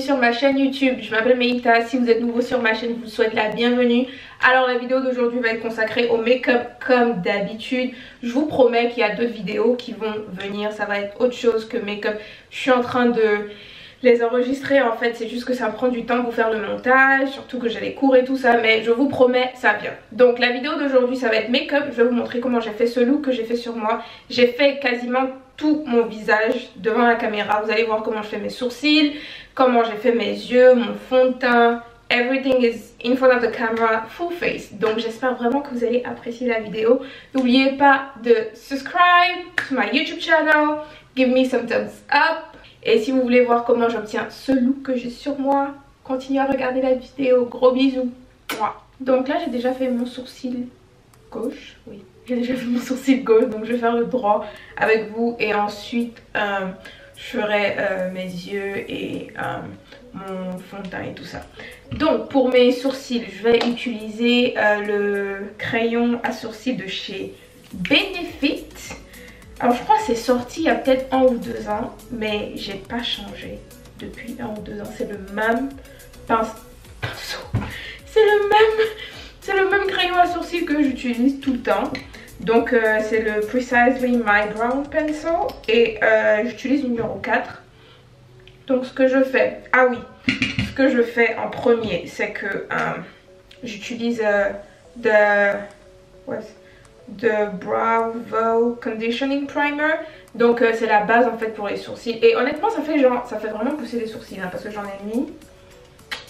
sur ma chaîne YouTube. Je m'appelle Meita. Si vous êtes nouveau sur ma chaîne, je vous souhaite la bienvenue. Alors la vidéo d'aujourd'hui va être consacrée au make-up comme d'habitude. Je vous promets qu'il y a d'autres vidéos qui vont venir. Ça va être autre chose que make-up. Je suis en train de les enregistrer, en fait c'est juste que ça me prend du temps pour faire le montage, surtout que j'ai les cours et tout ça, mais je vous promets ça vient. Donc la vidéo d'aujourd'hui ça va être make-up. Je vais vous montrer comment j'ai fait ce look que j'ai fait sur moi. J'ai fait quasiment tout mon visage devant la caméra. Vous allez voir comment je fais mes sourcils, comment j'ai fait mes yeux, mon fond de teint. Everything is in front of the camera, full face. Donc j'espère vraiment que vous allez apprécier la vidéo. N'oubliez pas de subscribe to my YouTube channel, give me some thumbs up. Et si vous voulez voir comment j'obtiens ce look que j'ai sur moi, continuez à regarder la vidéo. Gros bisous. Donc là j'ai déjà fait mon sourcil gauche. Oui, j'ai déjà fait mon sourcil gauche. Donc je vais faire le droit avec vous. Et ensuite je ferai mes yeux et mon fond de teint et tout ça. Donc pour mes sourcils, je vais utiliser le crayon à sourcils de chez Benefit. Alors je crois que c'est sorti il y a peut-être 1 ou 2 ans, mais j'ai pas changé depuis 1 ou 2 ans. C'est le même pinceau, c'est le même crayon à sourcils que j'utilise tout le temps. Donc c'est le Precisely My Brown Pencil et j'utilise le numéro 4. Donc ce que je fais, ce que je fais en premier, c'est que j'utilise de Bravo Conditioning Primer. Donc c'est la base en fait pour les sourcils. Et honnêtement ça fait vraiment pousser les sourcils hein, parce que j'en ai mis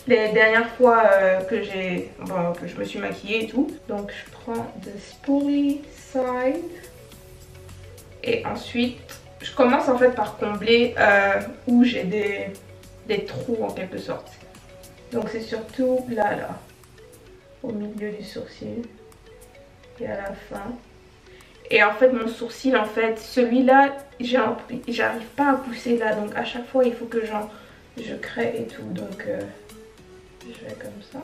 les dernières fois que je me suis maquillée et tout. Donc je prends de Spoolie Side. Et ensuite je commence en fait par combler où j'ai des trous en quelque sorte. Donc c'est surtout là au milieu du sourcil et à la fin. Et en fait mon sourcil, en fait celui-là j'arrive pas à pousser là, donc à chaque fois il faut que je crée et tout. Donc je vais comme ça.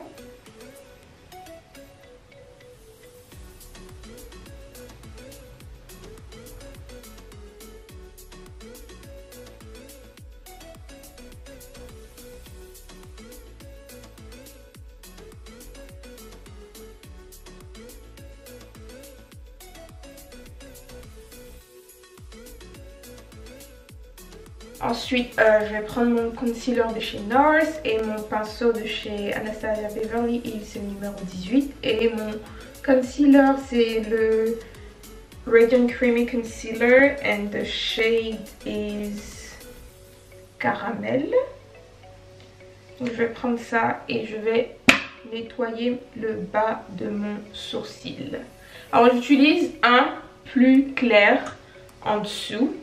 Ensuite, je vais prendre mon concealer de chez NARS et mon pinceau de chez Anastasia Beverly Hills, c'est le numéro 18. Et mon concealer, c'est le Radiant Creamy Concealer and the shade is Caramel. Donc je vais prendre ça et je vais nettoyer le bas de mon sourcil. Alors j'utilise un plus clair en dessous.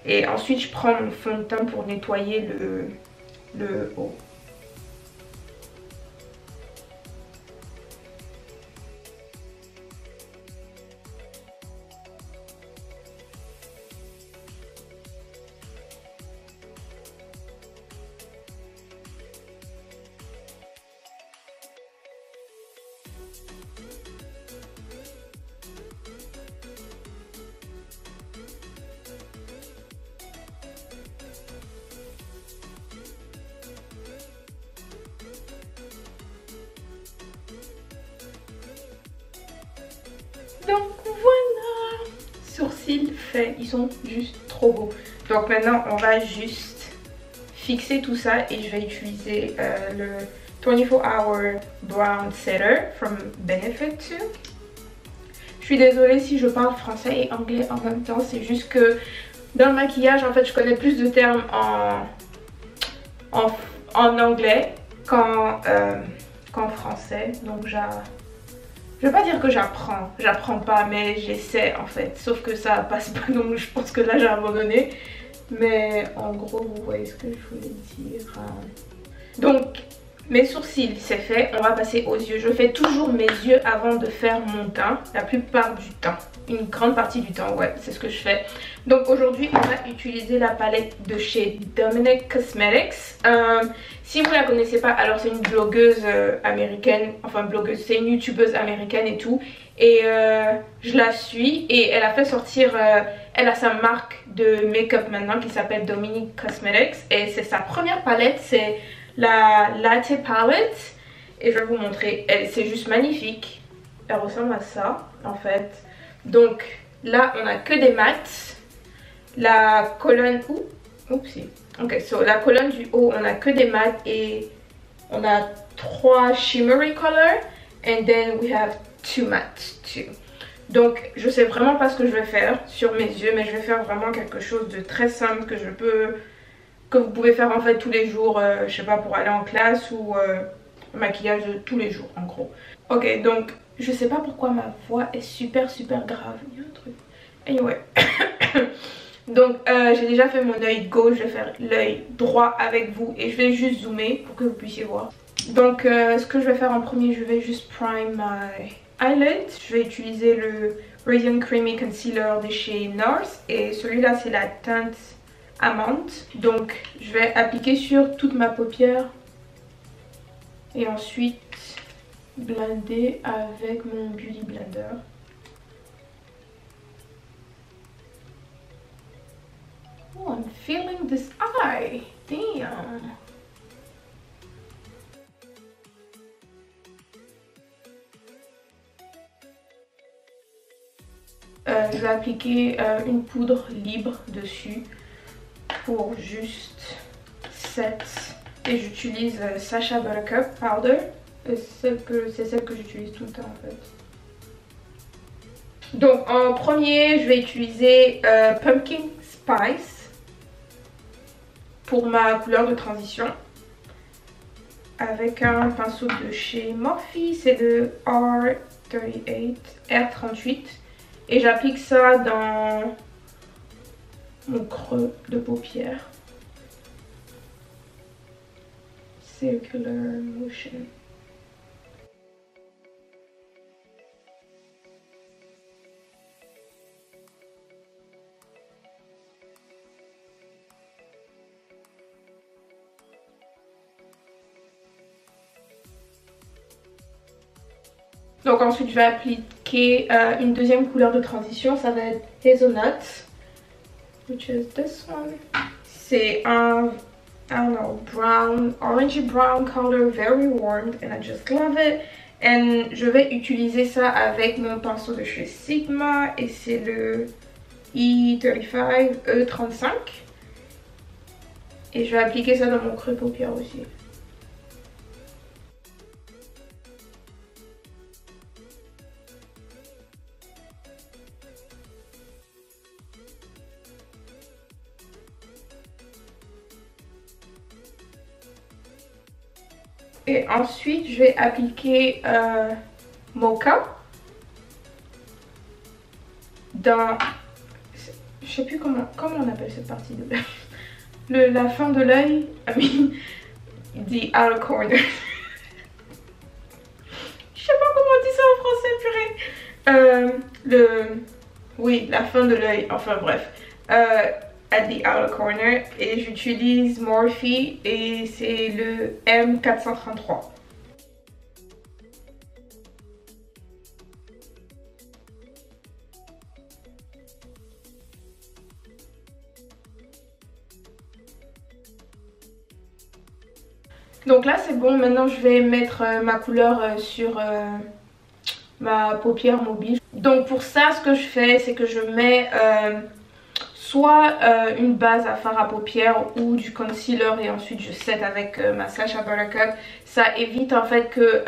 Et ensuite je prends mon fond de teint pour nettoyer le haut. Donc voilà, sourcils faits, ils sont juste trop beaux. Donc maintenant on va juste fixer tout ça et je vais utiliser le 24 Hour Brown Setter from Benefit too. Je suis désolée si je parle français et anglais en même temps, c'est juste que dans le maquillage en fait je connais plus de termes en anglais qu'en français. Donc je vais pas dire que j'apprends pas, mais j'essaie en fait. Sauf que ça passe pas, donc je pense que là j'ai abandonné. Mais en gros, vous voyez ce que je voulais dire. Donc, mes sourcils, c'est fait. On va passer aux yeux. Je fais toujours mes yeux avant de faire mon teint. La plupart du temps. Une grande partie du temps, ouais, c'est ce que je fais. Donc aujourd'hui, on va utiliser la palette de chez Dominic Cosmetics. Si vous la connaissez pas, alors c'est une blogueuse américaine. Enfin, blogueuse, c'est une youtubeuse américaine et tout. Et je la suis et elle a fait sortir... elle a sa marque de make-up maintenant qui s'appelle Dominic Cosmetics. Et c'est sa première palette, c'est la Latte Palette. Et je vais vous montrer, c'est juste magnifique. Elle ressemble à ça en fait. Donc là on a que des mats. La colonne, oupsie. Ok, so la colonne du haut on a que des mats et on a 3 shimmery color. And then we have 2 matte too. Donc je sais vraiment pas ce que je vais faire sur mes yeux, mais je vais faire vraiment quelque chose de très simple que vous pouvez faire en fait tous les jours, je sais pas, pour aller en classe ou maquillage de tous les jours en gros. Ok, donc je sais pas pourquoi ma voix est super grave. Il y a un truc. Anyway. Donc j'ai déjà fait mon œil gauche, je vais faire l'œil droit avec vous et je vais juste zoomer pour que vous puissiez voir. Donc ce que je vais faire en premier, je vais juste prime my eyelid. Je vais utiliser le Radiant Creamy Concealer de chez NARS et celui-là c'est la teinte amande. Donc je vais appliquer sur toute ma paupière et ensuite blender avec mon Beauty Blender. Oh, I'm feeling this eye. Damn. Je vais appliquer une poudre libre dessus pour juste set. Et j'utilise Sacha Buttercup Powder. C'est celle que j'utilise tout le temps en fait. Donc en premier, je vais utiliser Pumpkin Spice pour ma couleur de transition. Avec un pinceau de chez Morphe, c'est le R38. Et j'applique ça dans mon creux de paupière. Circular motion. Donc ensuite je vais appliquer une deuxième couleur de transition, ça va être Hazelnut, which is this one. C'est un, I don't know, brown, orangey brown color, very warm and I just love it. And je vais utiliser ça avec mon pinceau de chez Sigma et c'est le E35. Et je vais appliquer ça dans mon creux de paupière aussi. Et ensuite, je vais appliquer Mocha dans, je sais plus comment on appelle cette partie de l'œil. La fin de l'œil, I mean, the outer corner. Je sais pas comment on dit ça en français, purée. Oui, la fin de l'œil, enfin bref. At the outer corner et j'utilise Morphe et c'est le M433. Donc là c'est bon, maintenant je vais mettre ma couleur sur ma paupière mobile. Donc pour ça ce que je fais c'est que je mets soit une base à fard à paupières ou du concealer et ensuite je set avec ma Sacha Buttercup. Ça évite en fait que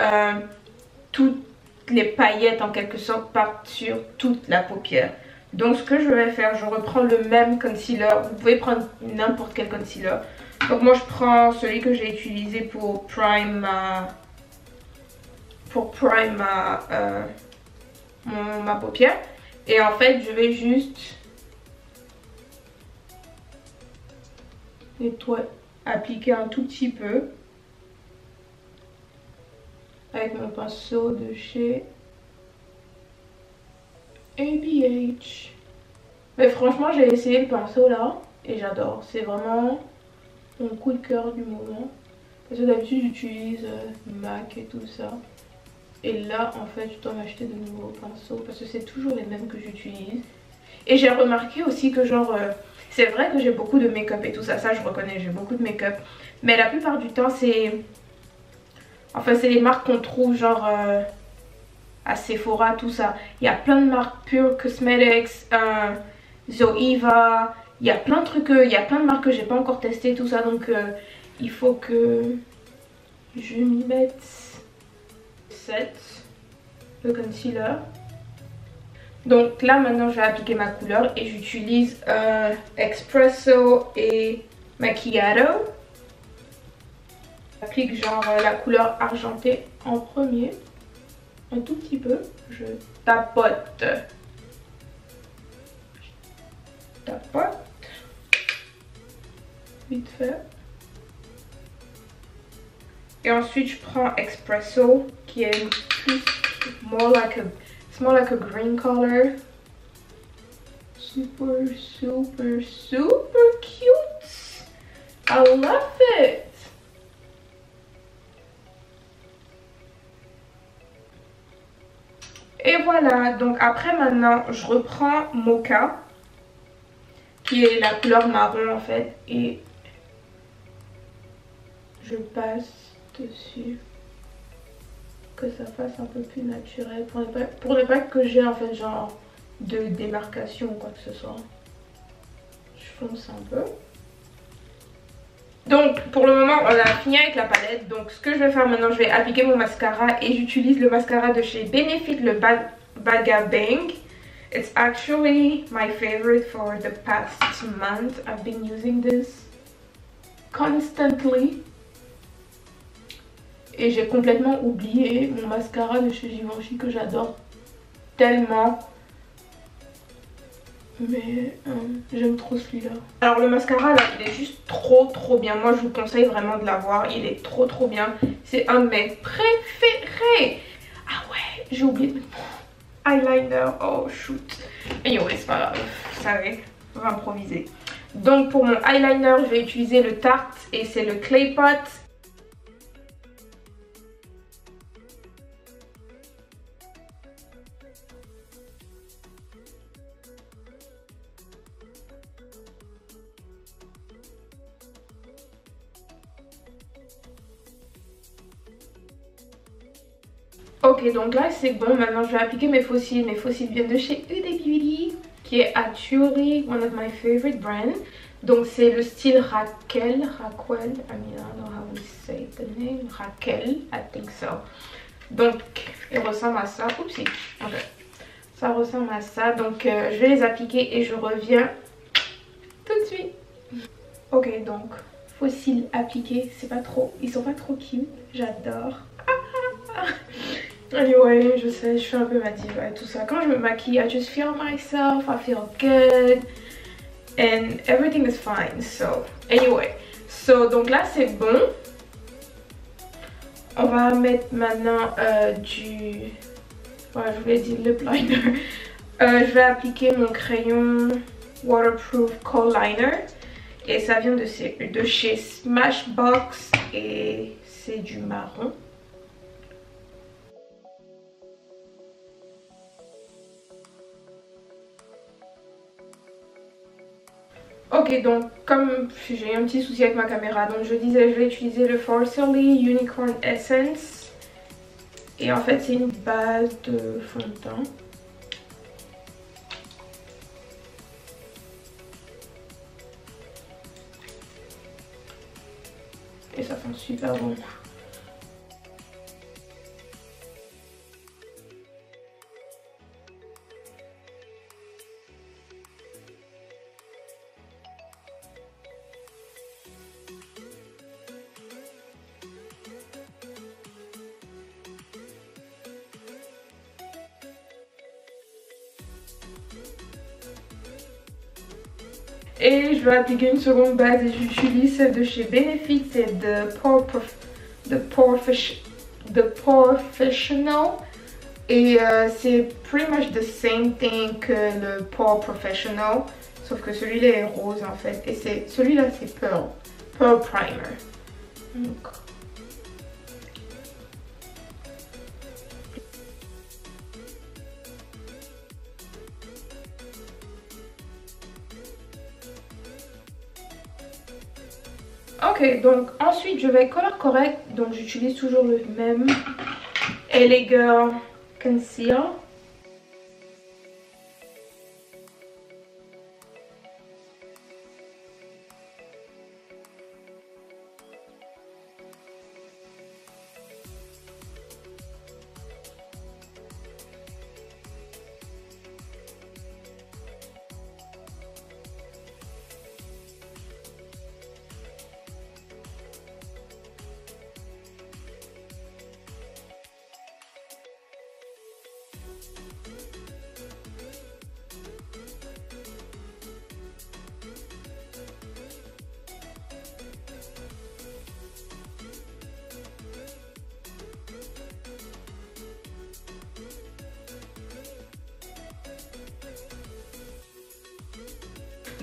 toutes les paillettes en quelque sorte partent sur toute la paupière. Donc ce que je vais faire, je reprends le même concealer. Vous pouvez prendre n'importe quel concealer. Donc moi je prends celui que j'ai utilisé pour prime ma paupière. Et en fait je vais juste appliquer un tout petit peu avec mon pinceau de chez ABH. Mais franchement j'ai essayé le pinceau là et j'adore, c'est vraiment mon coup de cœur du moment parce que d'habitude j'utilise MAC et tout ça et là en fait je dois m'acheter de nouveaux pinceaux parce que c'est toujours les mêmes que j'utilise. Et j'ai remarqué aussi que genre c'est vrai que j'ai beaucoup de make-up et tout ça, ça je reconnais, j'ai beaucoup de make-up. Mais la plupart du temps c'est... Enfin c'est les marques qu'on trouve genre à Sephora, tout ça. Il y a plein de marques, Pure Cosmetics, Zoeva. Il y a plein de trucs, il y a plein de marques que j'ai pas encore testé, tout ça. Donc il faut que je m'y mette. 7, le concealer. Donc là maintenant je vais appliquer ma couleur et j'utilise Espresso et Macchiato. J'applique genre la couleur argentée en premier, un tout petit peu. Je tapote, vite fait. Et ensuite je prends Espresso qui est plus more like a green color. Super cute. I love it. Et voilà, donc après maintenant je reprends Mocha qui est la couleur marron en fait et je passe dessus, que ça fasse un peu plus naturel pour ne pas que j'ai en fait genre de démarcation ou quoi que ce soit. Je fonce un peu. Donc pour le moment on a fini avec la palette. Donc ce que je vais faire maintenant, je vais appliquer mon mascara et j'utilise le mascara de chez Benefit, le Baga Bang. It's actually my favorite for the past month. I've been using this constantly. Et j'ai complètement oublié mon mascara de chez Givenchy que j'adore tellement. Mais j'aime trop celui-là. Alors le mascara là, il est juste trop bien. Moi je vous conseille vraiment de l'avoir. Il est trop bien. C'est un de mes préférés. Ah ouais, j'ai oublié de mettre mon eyeliner. Oh shoot. Anyway, c'est pas grave. Vous savez, on va improviser. Donc pour mon eyeliner, je vais utiliser le Tarte et c'est le Clay Pot. Ok, donc là c'est bon. Maintenant je vais appliquer mes faux cils. Mes faux cils viennent de chez Huda Beauty, qui est actually one of my favorite brands. Donc c'est le style Raquel. I mean, I don't know how we say the name. Raquel, I think so. Donc il ressemble à ça. Oupsie. Ok. Ça ressemble à ça. Donc je vais les appliquer et je reviens tout de suite. Ok, donc faux cils appliqués. C'est pas trop. Ils sont pas trop cute. J'adore. Anyway, je sais, je fais un peu ma diva et tout ça. Quand je me maquille, I just feel myself, I feel good and everything is fine. So, anyway, donc là c'est bon. On va mettre maintenant voilà, je voulais dire lip liner. Je vais appliquer mon crayon waterproof kohl liner et ça vient de chez Smashbox et c'est du marron. Ok, donc comme j'ai un petit souci avec ma caméra, donc je disais je vais utiliser le Forcely Unicorn Essence. Et en fait c'est une base de fond de teint. Et ça sent super bon. Et je vais appliquer une seconde base et j'utilise celle de chez Benefit, c'est The Professional. Et c'est pretty much the same thing que le Pore Professional, sauf que celui-là est rose en fait. Et celui-là c'est Pearl Primer. Donc. Ok, Ok, donc ensuite je vais color correct. Donc j'utilise toujours le même LA Girl Concealer.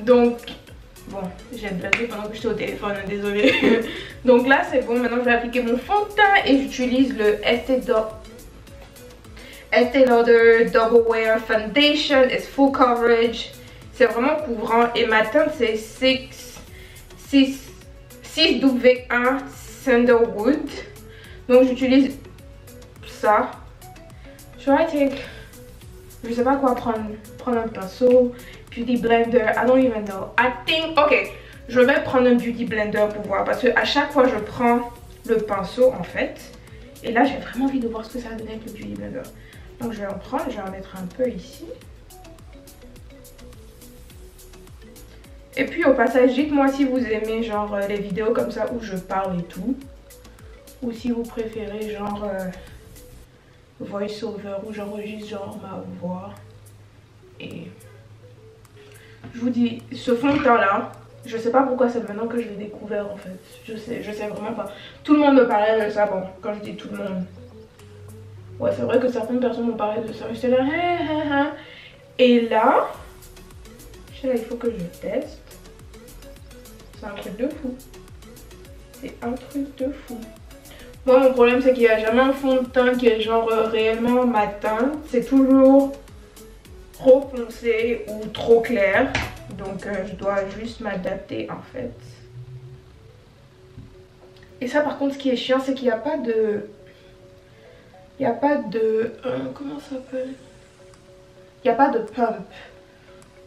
Donc, bon, j'ai blagué pendant que j'étais au téléphone, désolée. Donc là, c'est bon. Maintenant, je vais appliquer mon fond de teint et j'utilise le Estée Lauder Double Wear Foundation. It's full coverage. C'est vraiment couvrant et ma teinte, c'est 6W1 Sandalwood. Donc, j'utilise ça. Je sais pas quoi prendre un pinceau. Beauty blender, I don't even know. I think, ok, je vais prendre un beauty blender pour voir parce que à chaque fois je prends le pinceau en fait. Et là j'ai vraiment envie de voir ce que ça va donner avec le beauty blender. Donc je vais en prendre, je vais en mettre un peu ici. Et puis au passage, dites-moi si vous aimez genre les vidéos comme ça où je parle et tout. Ou si vous préférez genre voice over où j'enregistre genre ma voix. Et je vous dis, ce fond de teint là, je sais pas pourquoi c'est maintenant que je l'ai découvert en fait. Je sais vraiment pas. Tout le monde me parlait de ça, bon, quand je dis tout le monde. Ouais, c'est vrai que certaines personnes m'ont parlé de ça. J'étais là, et là, je sais là, il faut que je teste. C'est un truc de fou. C'est un truc de fou. Moi, mon problème, c'est qu'il n'y a jamais un fond de teint qui est genre réellement ma teinte. C'est toujours trop foncé ou trop clair, donc je dois juste m'adapter en fait. Et ça par contre ce qui est chiant c'est qu'il n'y a pas de comment ça s'appelle, il n'y a pas de pump,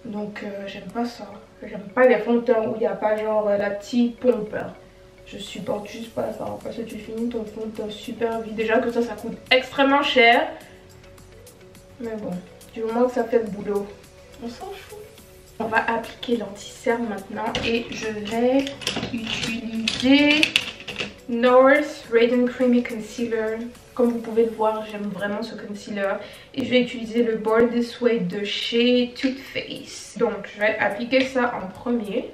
donc j'aime pas ça. J'aime pas les fonds de teint où il n'y a pas genre la petite pompe. Je supporte juste pas ça parce que tu finis ton fond de teint super vite. Déjà que ça coûte extrêmement cher, mais bon, du moment que ça fait le boulot, on s'en fout. On va appliquer l'anti-cerne maintenant et je vais utiliser North Radiant Creamy Concealer. Comme vous pouvez le voir, j'aime vraiment ce concealer. Et je vais utiliser le Born This Way de chez Too Faced. Donc je vais appliquer ça en premier.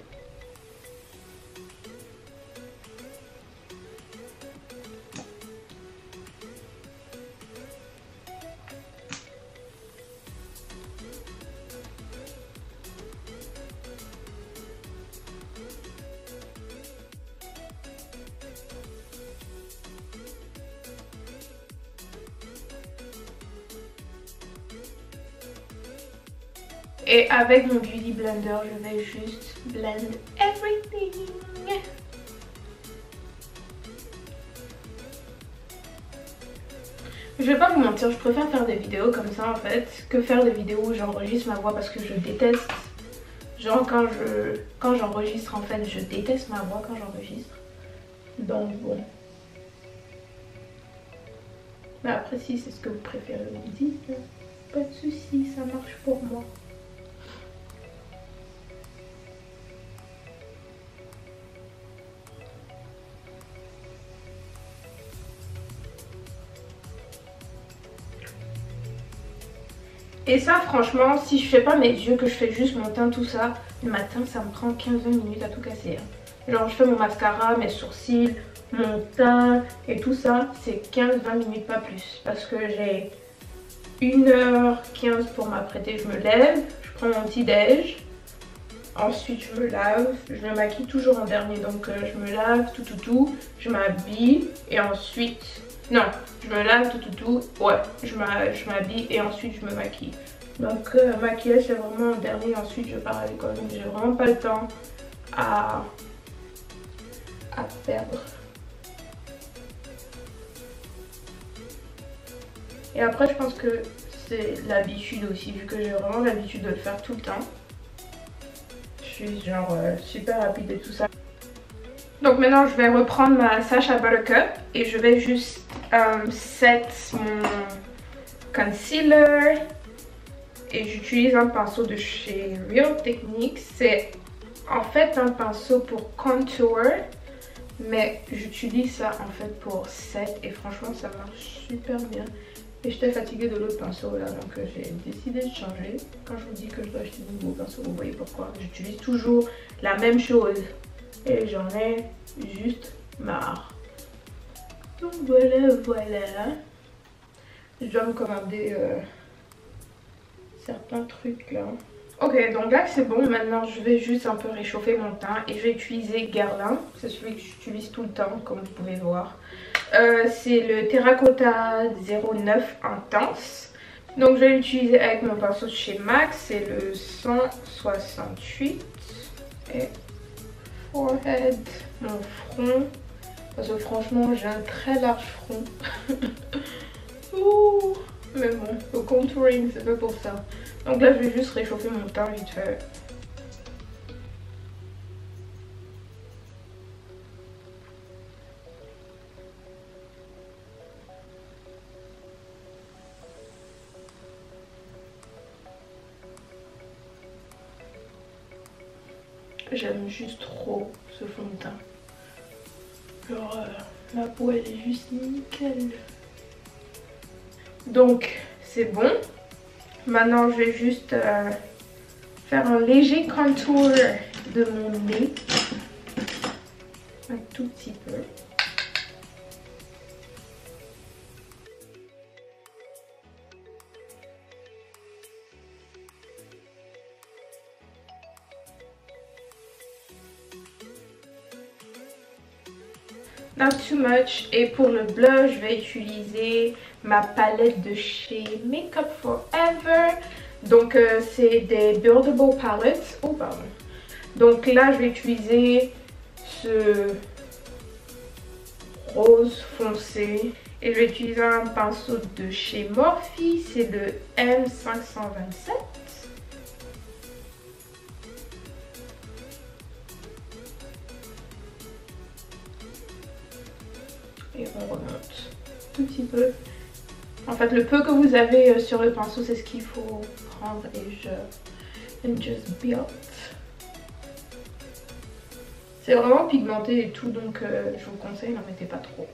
Et avec mon beauty blender, je vais juste blend everything. Je vais pas vous mentir, je préfère faire des vidéos comme ça en fait que faire des vidéos où j'enregistre ma voix parce que je déteste. Genre quand j'enregistre en fait, je déteste ma voix quand j'enregistre. Donc bon. Mais après si c'est ce que vous préférez, vous me dites. Pas de soucis, ça marche pour moi. Et ça franchement, si je fais pas mes yeux, que je fais juste mon teint tout ça, le matin ça me prend 15-20 minutes à tout casser. Genre je fais mon mascara, mes sourcils, mon teint et tout ça, c'est 15-20 minutes pas plus. Parce que j'ai 1h15 pour m'apprêter, je me lève, je prends mon petit déj. Ensuite je me lave, je me maquille toujours en dernier, donc je me lave tout, je m'habille et ensuite... Non, je me lave tout, ouais, je m'habille et ensuite je me maquille. Donc maquillage c'est vraiment en dernier, ensuite je pars à l'école, donc j'ai vraiment pas le temps à à perdre. Et après je pense que c'est l'habitude aussi, vu que j'ai vraiment l'habitude de le faire tout le temps. Je suis genre super rapide et tout ça. Donc maintenant je vais reprendre ma Sacha Buttercup et je vais juste set mon concealer. Et j'utilise un pinceau de chez Real Techniques. C'est en fait un pinceau pour contour, mais j'utilise ça en fait pour set et franchement ça marche super bien. Et j'étais fatiguée de l'autre pinceau là, donc j'ai décidé de changer. Quand je vous dis que je dois acheter de nouveaux pinceaux, vous voyez pourquoi. J'utilise toujours la même chose et j'en ai juste marre. Donc voilà, voilà. Je dois me commander certains trucs là. Ok, donc là c'est bon. Maintenant je vais juste un peu réchauffer mon teint et je vais utiliser Guerlain. C'est celui que j'utilise tout le temps, comme vous pouvez voir. C'est le Terracotta 09 Intense. Donc je vais l'utiliser avec mon pinceau de chez MAC. C'est le 168. Et forehead, mon front. Parce que franchement j'ai un très large front. Ouh. Mais bon, le contouring c'est pas pour ça. Donc là je vais juste réchauffer mon teint vite fait. J'aime juste trop ce fond de teint. Genre ma peau elle est juste nickel. Donc c'est bon. Maintenant je vais juste faire un léger contour de mon nez. Un tout petit peu. Not too much. Et pour le blush, je vais utiliser ma palette de chez Makeup Forever. Donc c'est des Buildable Palettes. Oh pardon. Donc là je vais utiliser ce rose foncé. Et je vais utiliser un pinceau de chez Morphe. C'est le M527. Et on remonte tout petit peu. En fait, le peu que vous avez sur le pinceau, c'est ce qu'il faut prendre et just build. C'est vraiment pigmenté et tout, donc je vous conseille, n'en mettez pas trop.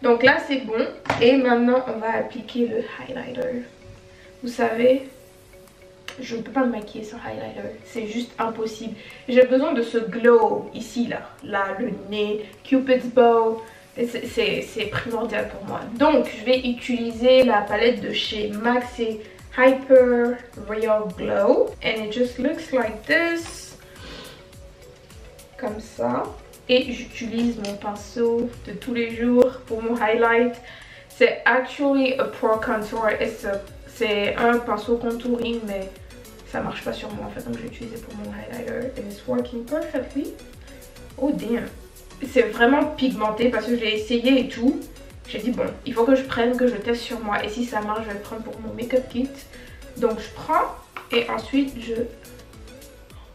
Donc là, c'est bon. Et maintenant, on va appliquer le highlighter. Vous savez, je ne peux pas me maquiller sans highlighter. C'est juste impossible. J'ai besoin de ce glow ici, là. Là, le nez, Cupid's bow. C'est primordial pour moi. Donc je vais utiliser la palette de chez MAC, c'est Hyper Real Glow. And it just looks like this. Comme ça. Et j'utilise mon pinceau de tous les jours pour mon highlight. C'est actually a pro contour. C'est un pinceau contouring, mais ça marche pas sur moi en fait. Donc je vais utiliser pour mon highlighter. And it's working perfectly. Oh damn. C'est vraiment pigmenté parce que j'ai essayé et tout. J'ai dit bon, il faut que je prenne, que je teste sur moi. Et si ça marche, je vais le prendre pour mon make-up kit. Donc je prends et ensuite je...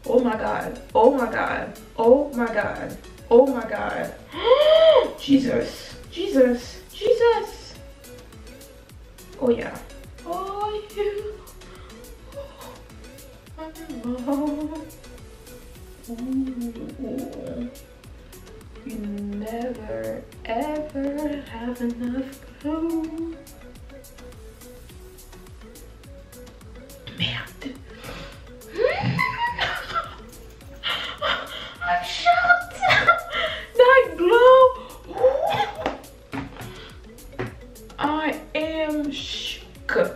Oh my god, oh my god, oh my god, oh my god. Oh, Jesus, Jesus, Jesus. Oh yeah. Oh you. Oh. Ooh. You never ever have enough glow. Merde. I'm shocked. That glow. I am shook.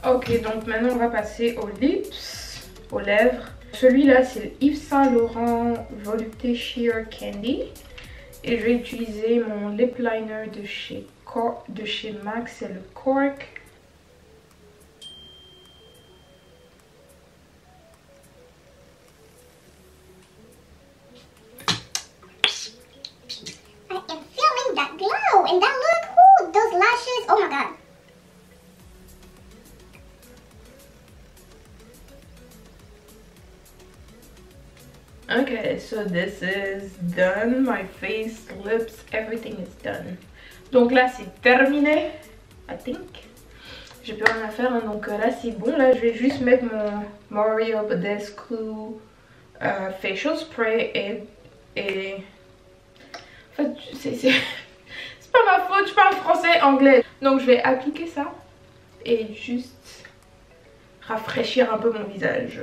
Ok, donc maintenant on va passer aux lips, aux lèvres. Celui-là, c'est le Yves Saint Laurent Volupté Sheer Candy. Et je vais utiliser mon lip liner de chez MAC, c'est le Cork. Okay, so this is done. My face, lips, everything is done. Donc là c'est terminé, I think. J'ai plus rien à faire, hein, donc là c'est bon. Là je vais juste mettre mon Mario Badescu facial spray et... En fait c'est pas ma faute, je parle français, anglais. Donc je vais appliquer ça et juste rafraîchir un peu mon visage.